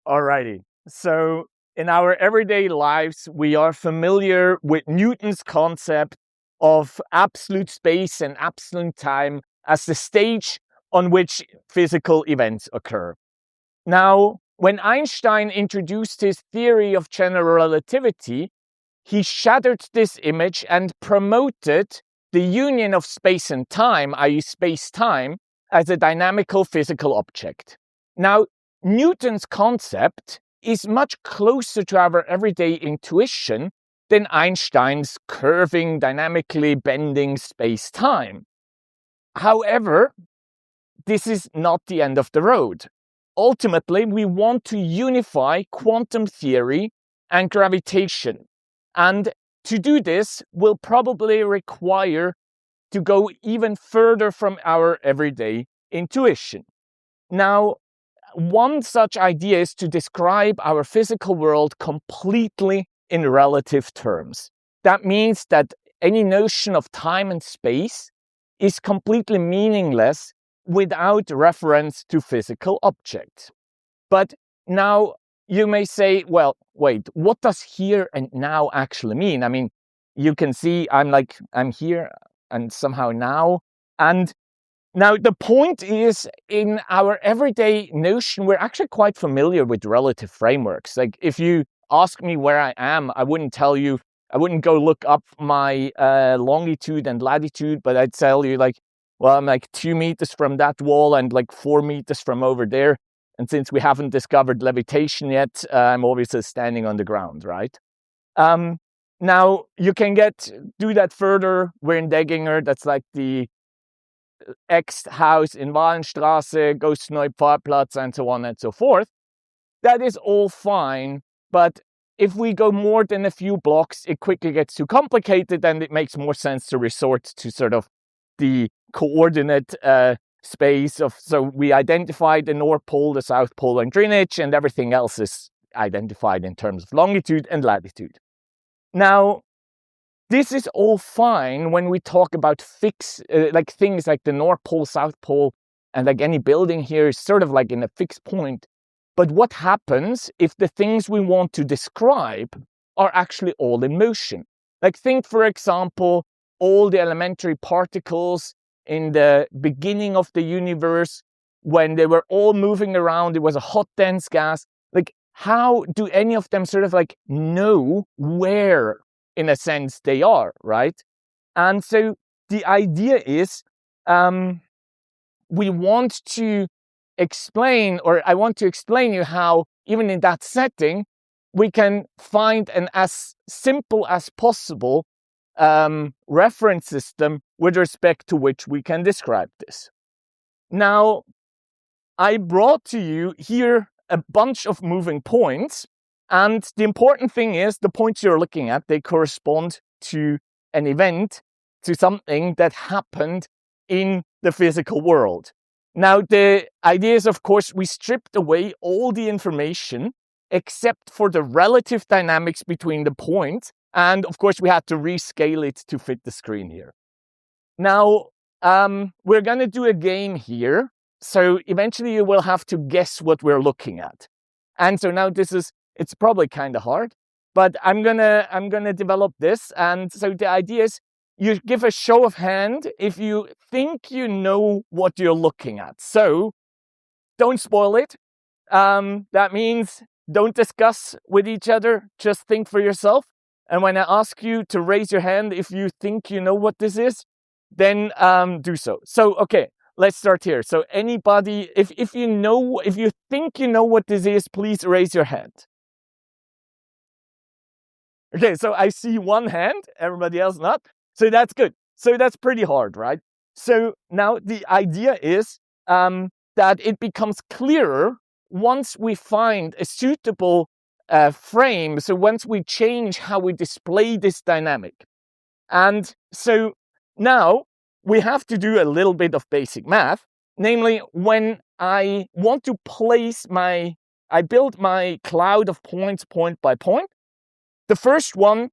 Alrighty. So in our everyday lives, we are familiar with Newton's concept of absolute space and absolute time as the stage on which physical events occur. Now, when Einstein introduced his theory of general relativity, he shattered this image and promoted the union of space and time, i.e. space-time, as a dynamical physical object. Now, Newton's concept is much closer to our everyday intuition than Einstein's curving, dynamically bending space-time. However, this is not the end of the road. Ultimately, we want to unify quantum theory and gravitation. And to do this will probably require to go even further from our everyday intuition. Now, one such idea is to describe our physical world completely in relative terms. That means that any notion of time and space is completely meaningless without reference to physical objects. But now you may say, well, wait, what does here and now actually mean? I mean, you can see I'm here and somehow now. And now the point is, in our everyday notion, we're actually quite familiar with relative frameworks. Like if you ask me where I am, I wouldn't go look up my longitude and latitude, but I'd tell you like, well, I'm like 2 meters from that wall and like 4 meters from over there. And since we haven't discovered levitation yet, I'm obviously standing on the ground, right? Now you can do that further. We're in Degginger. That's like the Ex-house in Wallenstraße, goes to Neupfarrplatz, and so on and so forth. That is all fine, but if we go more than a few blocks, it quickly gets too complicated, and it makes more sense to resort to sort of the coordinate space of, so we identified the North Pole, the South Pole, and Greenwich, and everything else is identified in terms of longitude and latitude. Now, this is all fine when we talk about like things like the North Pole, South Pole, and like any building here is sort of like in a fixed point. But what happens if the things we want to describe are actually all in motion? Like think, for example, all the elementary particles in the beginning of the universe, when they were all moving around, it was a hot, dense gas. Like how do any of them sort of like know where, in a sense, they are, right? And so the idea is we want to explain, or I want to explain you how, even in that setting, we can find an as simple as possible reference system with respect to which we can describe this. Now, I brought to you here a bunch of moving points, and the important thing is the points you're looking at, they correspond to an event, to something that happened in the physical world. Now, the idea is, of course, we stripped away all the information except for the relative dynamics between the points. And of course, we had to rescale it to fit the screen here. Now, we're going to do a game here. So eventually you will have to guess what we're looking at. And so now it's probably kind of hard, but I'm gonna develop this. And so the idea is you give a show of hand if you think you know what you're looking at. So don't spoil it. That means don't discuss with each other, just think for yourself. And when I ask you to raise your hand if you think you know what this is, then do so. So, okay, let's start here. So anybody, if you think you know what this is, please raise your hand. Okay, so I see one hand, everybody else not. So that's good. So that's pretty hard, right? So now the idea is that it becomes clearer once we find a suitable frame. So once we change how we display this dynamic. And so now we have to do a little bit of basic math. Namely, when I want to place I build my cloud of points point by point. The first one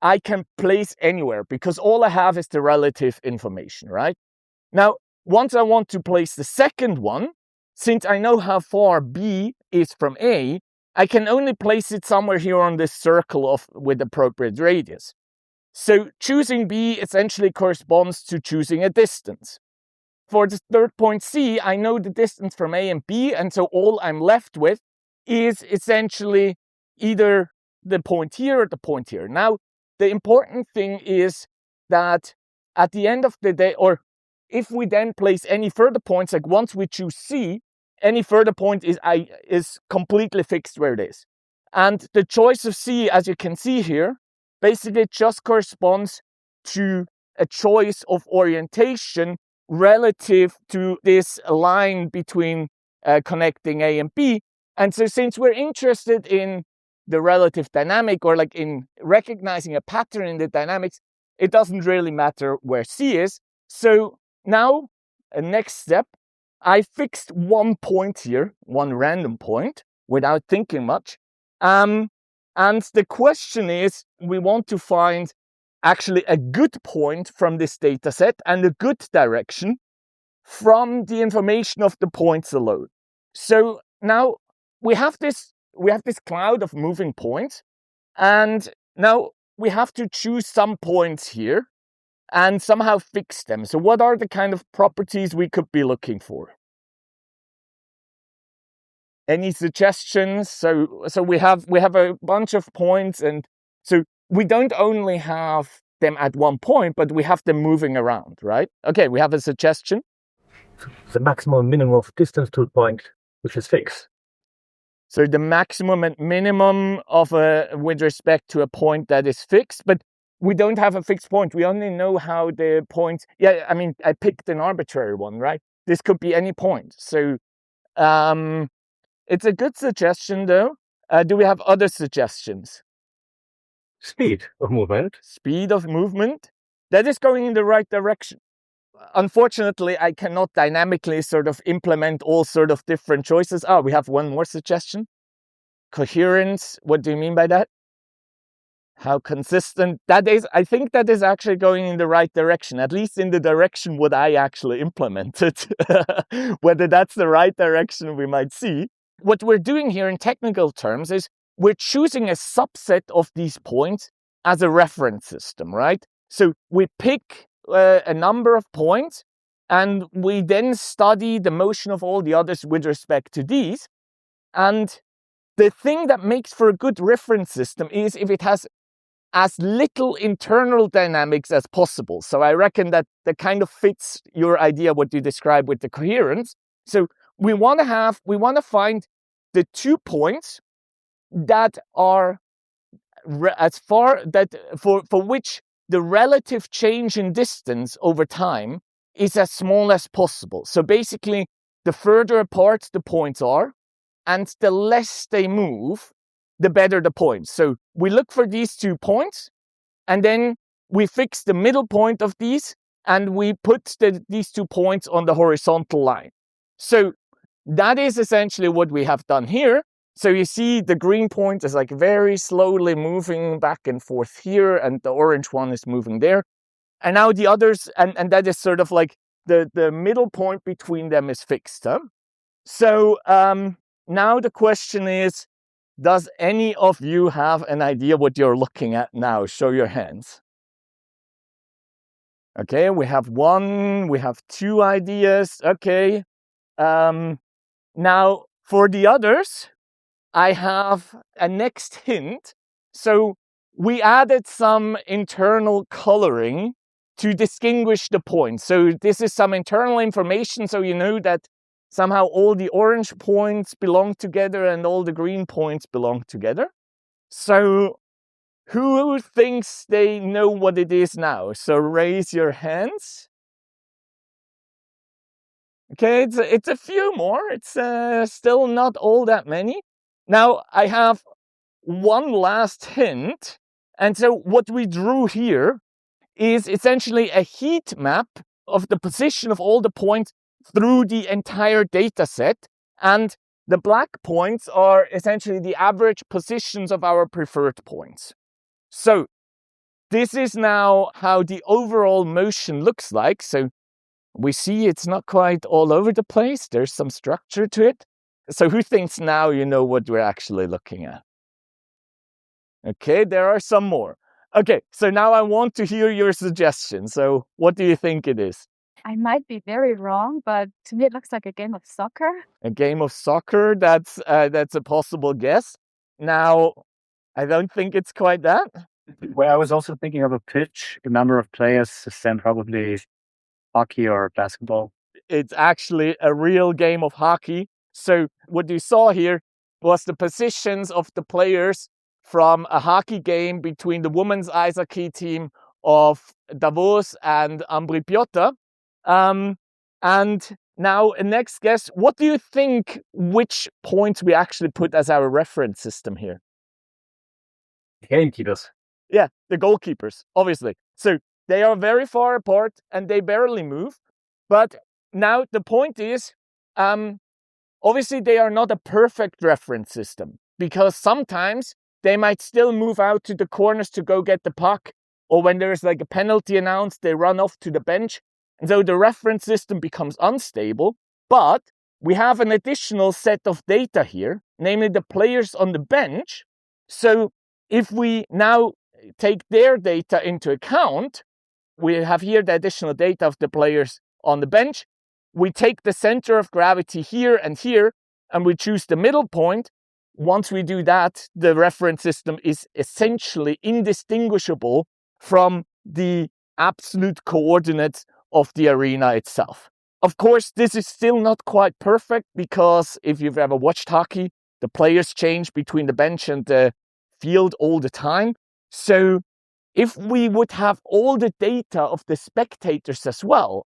I can place anywhere because all I have is the relative information, right? Now, once I want to place the second one, since I know how far B is from A, I can only place it somewhere here on this circle with appropriate radius. So choosing B essentially corresponds to choosing a distance. For the third point C, I know the distance from A and B, and so all I'm left with is essentially either the point here or the point here. Now, the important thing is that at the end of the day, or if we then place any further points, like once we choose C, any further point is completely fixed where it is. And the choice of C, as you can see here, basically just corresponds to a choice of orientation relative to this line between connecting A and B. And so since we're interested in the relative dynamic, or like in recognizing a pattern in the dynamics, it doesn't really matter where C is. So now, next step, I fixed one point here, one random point, without thinking much. And the question is, we want to find actually a good point from this data set and a good direction from the information of the points alone. So now we have this cloud of moving points, and now we have to choose some points here and somehow fix them. So what are the kind of properties we could be looking for? Any suggestions? So we have a bunch of points, and so we don't only have them at one point, but we have them moving around, right? Okay, we have a suggestion. The maximum and minimum of distance to a point which is fixed. So the maximum and minimum with respect to a point that is fixed, but we don't have a fixed point. We only know how the points. Yeah, I mean, I picked an arbitrary one, right? This could be any point. So it's a good suggestion, though. Do we have other suggestions? Speed of movement. Speed of movement. That is going in the right direction. Unfortunately, I cannot dynamically sort of implement all sort of different choices. Oh, we have one more suggestion. Coherence. What do you mean by that? How consistent that is? I think that is actually going in the right direction, at least in the direction what I actually implemented. Whether that's the right direction, we might see. What we're doing here in technical terms is we're choosing a subset of these points as a reference system, right? So we pick a number of points, and we then study the motion of all the others with respect to these. And the thing that makes for a good reference system is if it has as little internal dynamics as possible. So I reckon that kind of fits your idea, what you describe with the coherence. So we want to find the 2 points that are for which the relative change in distance over time is as small as possible. So basically, the further apart the points are, and the less they move, the better the points. So we look for these 2 points, and then we fix the middle point of these, and we put these 2 points on the horizontal line. So that is essentially what we have done here. So you see the green point is like very slowly moving back and forth here, and the orange one is moving there. And now the others, and that is sort of like the middle point between them is fixed. Huh? So now the question is, does any of you have an idea what you're looking at now? Show your hands. Okay, we have 1, we have 2 ideas. Okay. Now for the others, I have a next hint. So we added some internal coloring to distinguish the points. So this is some internal information, so you know that somehow all the orange points belong together and all the green points belong together. So who thinks they know what it is now? So raise your hands. Okay, it's a few more. It's still not all that many. Now I have one last hint. And so what we drew here is essentially a heat map of the position of all the points through the entire data set. And the black points are essentially the average positions of our preferred points. So this is now how the overall motion looks like. So we see it's not quite all over the place. There's some structure to it. So who thinks now you know what we're actually looking at? Okay, there are some more. Okay, so now I want to hear your suggestions. So what do you think it is? I might be very wrong, but to me it looks like a game of soccer. A game of soccer, that's a possible guess. Now, I don't think it's quite that. Well, I was also thinking of a pitch, a number of players, then probably hockey or basketball. It's actually a real game of hockey. So what you saw here was the positions of the players from a hockey game between the women's ice hockey team of Davos and Ambri-Piotta. And now, next guess, what do you think which points we actually put as our reference system here? Gamekeepers. Yeah, the goalkeepers, obviously. So they are very far apart and they barely move. But now the point is, obviously they are not a perfect reference system because sometimes they might still move out to the corners to go get the puck, or when there's like a penalty announced, they run off to the bench. And so the reference system becomes unstable, but we have an additional set of data here, namely the players on the bench. So if we now take their data into account, we have here the additional data of the players on the bench. We take the center of gravity here, and we choose the middle point. Once we do that, the reference system is essentially indistinguishable from the absolute coordinates of the arena itself. Of course, this is still not quite perfect because if you've ever watched hockey, the players change between the bench and the field all the time. So if we would have all the data of the spectators as well,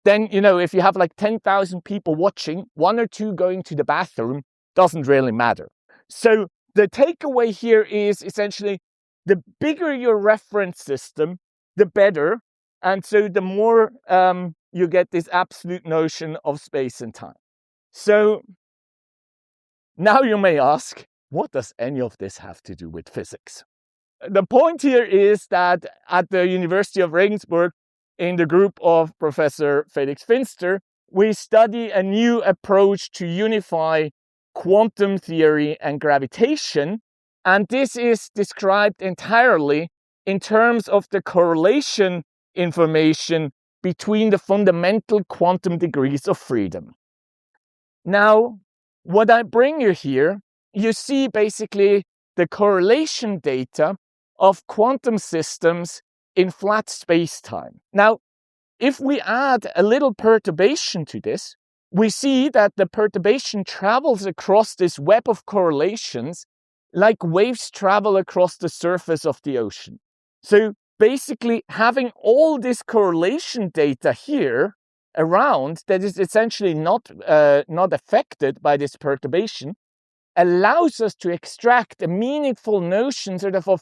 then, if you have like 10,000 people watching, 1 or 2 going to the bathroom, doesn't really matter. So the takeaway here is essentially the bigger your reference system, the better. And so the more you get this absolute notion of space and time. So now you may ask, what does any of this have to do with physics? The point here is that at the University of Regensburg, in the group of Professor Felix Finster, we study a new approach to unify quantum theory and gravitation. And this is described entirely in terms of the correlation information between the fundamental quantum degrees of freedom. Now, what I bring you here, you see basically the correlation data of quantum systems in flat space-time. Now, if we add a little perturbation to this, we see that the perturbation travels across this web of correlations like waves travel across the surface of the ocean. So basically, having all this correlation data here around that is essentially not affected by this perturbation allows us to extract a meaningful notion sort of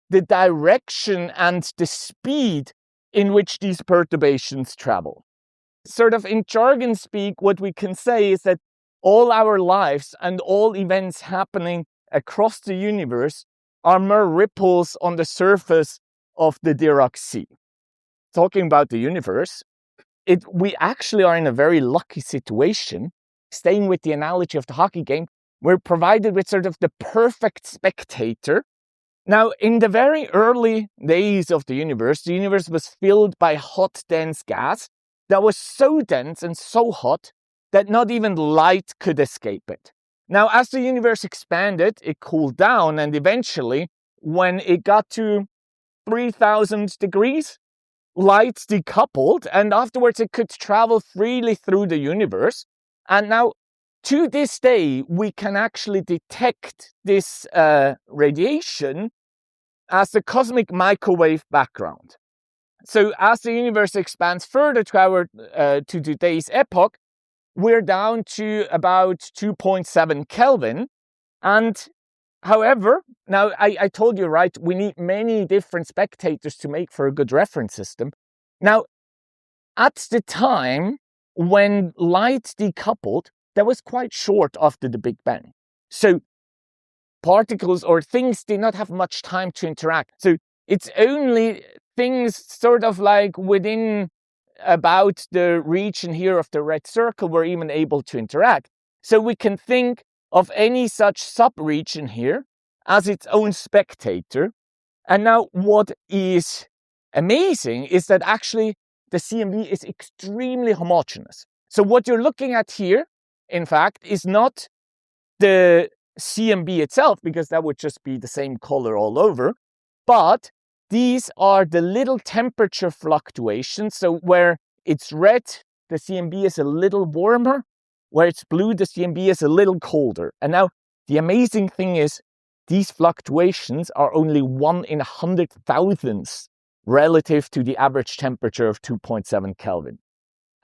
the direction and the speed in which these perturbations travel. Sort of in jargon speak, what we can say is that all our lives and all events happening across the universe are mere ripples on the surface of the Dirac sea. Talking about the universe, we actually are in a very lucky situation. Staying with the analogy of the hockey game, we're provided with sort of the perfect spectator. Now, in the very early days of the universe was filled by hot, dense gas that was so dense and so hot that not even light could escape it. Now, as the universe expanded, it cooled down, and eventually, when it got to 3,000 degrees, light decoupled, and afterwards it could travel freely through the universe. And now, to this day, we can actually detect this radiation as the cosmic microwave background. So as the universe expands further to today's epoch, we're down to about 2.7 Kelvin. And however, now I told you, right, we need many different spectators to make for a good reference system. Now, at the time when light decoupled, that was quite short after the Big Bang. So particles or things did not have much time to interact. So it's only things sort of like within about the region here of the red circle were even able to interact. So we can think of any such subregion here as its own spectator. And now what is amazing is that actually the CMB is extremely homogeneous. So what you're looking at here, in fact, is not the CMB itself, because that would just be the same color all over, but these are the little temperature fluctuations. So where it's red, the CMB is a little warmer. Where it's blue, the CMB is a little colder. And now the amazing thing is these fluctuations are only 1 in 100,000th relative to the average temperature of 2.7 Kelvin.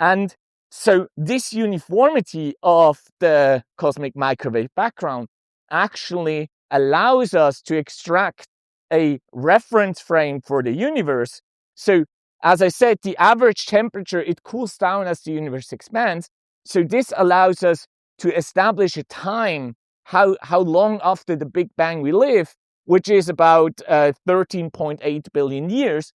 And so this uniformity of the cosmic microwave background actually allows us to extract a reference frame for the universe. So as I said, the average temperature, it cools down as the universe expands. So this allows us to establish a time, how long after the Big Bang we live, which is about 13.8 billion years.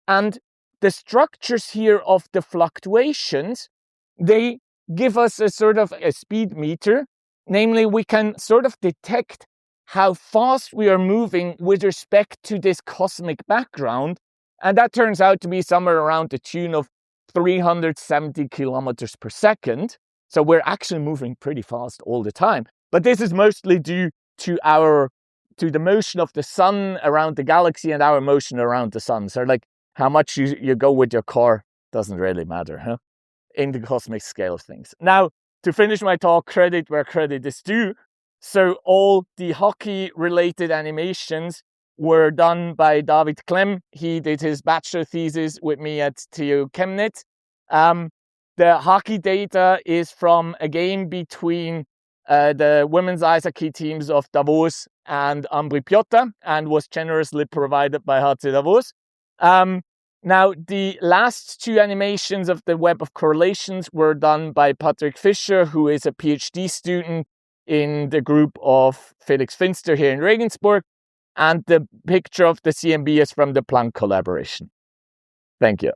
And the structures here of the fluctuations, they give us a sort of a speed meter. Namely, we can sort of detect how fast we are moving with respect to this cosmic background. And that turns out to be somewhere around the tune of 370 kilometers per second. So we're actually moving pretty fast all the time. But this is mostly due to the motion of the sun around the galaxy and our motion around the sun. So like how much you go with your car doesn't really matter, huh? In the cosmic scale of things. Now, to finish my talk, credit where credit is due. So all the hockey-related animations were done by David Klemm. He did his bachelor thesis with me at TU Chemnitz. The hockey data is from a game between the women's ice hockey teams of Davos and Ambri Piotta, and was generously provided by HC Davos. Now, the last two animations of the Web of Correlations were done by Patrick Fischer, who is a PhD student in the group of Felix Finster here in Regensburg. And the picture of the CMB is from the Planck collaboration. Thank you.